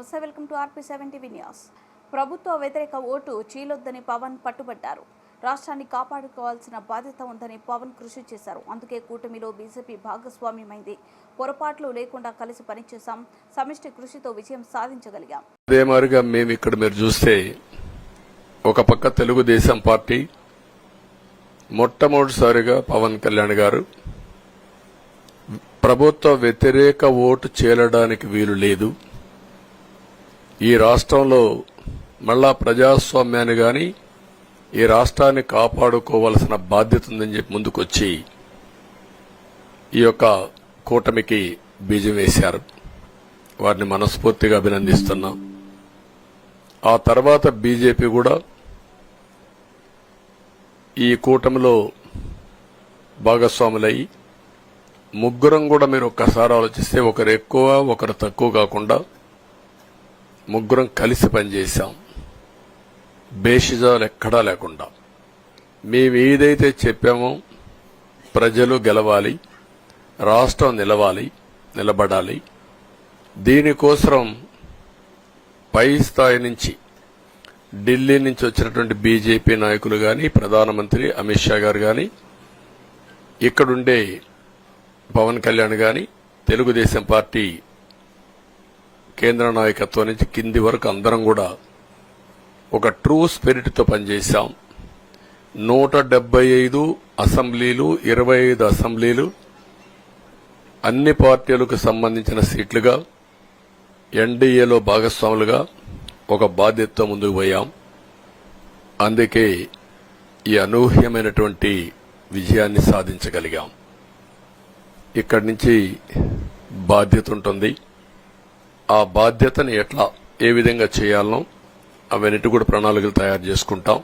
నమస్తే, welcome to RP7 TV news. ప్రభుత్వ వ్యతిరేక ఓటు చీలొద్దని పవన్ పట్టుబట్టారు. రాష్ట్రాన్ని కాపాడుకోవాల్సిన బాధ్యత ఉందని పవన్ కృషి చేశారు. అందుకే కూటమిలో బీజేపీ భాగస్వామ్యమైంది. పొరపాట్లు లేకుండా కలిసి పనిచేశాం. సమిష్టి కృషితో విజయం సాధించగలిగాం. అదే మాదిరిగా మేము ఇక్కడ మీరు చూస్తే ఒక పక్క తెలుగుదేశం పార్టీ మొట్టమొదటిసారిగా పవన్ కళ్యాణ్ గారు ప్రభుత్వ వ్యతిరేక ఓటు చేరడానికి వీలు లేదు, ఈ రాష్ట్రంలో మళ్ళా ప్రజాస్వామ్యాన్ని గాని ఈ రాష్ట్రాన్ని కాపాడుకోవాల్సిన బాధ్యత ఉందని చెప్పి ముందుకొచ్చి ఈ యొక్క కూటమికి బీజం వేశారు. వారిని మనస్ఫూర్తిగా అభినందిస్తున్నాం. ఆ తర్వాత బీజేపీ కూడా ఈ కూటమిలో భాగస్వాములై ముగ్గురం కూడా మీరు ఒక్కసారి ఆలోచిస్తే ఒకరు ఎక్కువ ఒకరు తక్కువ కాకుండా ముగ్గురం కలిసి పనిచేశాం. బేషిజాలు ఎక్కడా లేకుండా మేము ఏదైతే చెప్పామో ప్రజలు గెలవాలి, రాష్ట్రం నిలబడాలి, దీనికోసం పై స్థాయి నుంచి ఢిల్లీ నుంచి వచ్చినటువంటి బీజేపీ నాయకులు గాని, ప్రధానమంత్రి అమిత్ షా గారు గాని, ఇక్కడుండే పవన్ కళ్యాణ్ గాని, తెలుగుదేశం పార్టీ కేంద్ర నాయకత్వం నుంచి కింది వరకు అందరం కూడా ఒక ట్రూ స్పిరిట్ తో పనిచేశాం. 175 అసెంబ్లీలు, 25 అసెంబ్లీలు అన్ని పార్టీలకు సంబంధించిన సీట్లుగా ఎన్డీఏలో భాగస్వాములుగా ఒక బాధ్యతతో ముందుకు పోయాం. అందుకే ఈ అనూహ్యమైనటువంటి విజయాన్ని సాధించగలిగాం. ఇక్కడి నుంచి బాధ్యత ఉంటుంది. ఆ బాధ్యతని ఏ విధంగా చేయాలనో అవన్నిటి కూడా ప్రణాళికలు తయారు చేసుకుంటాం.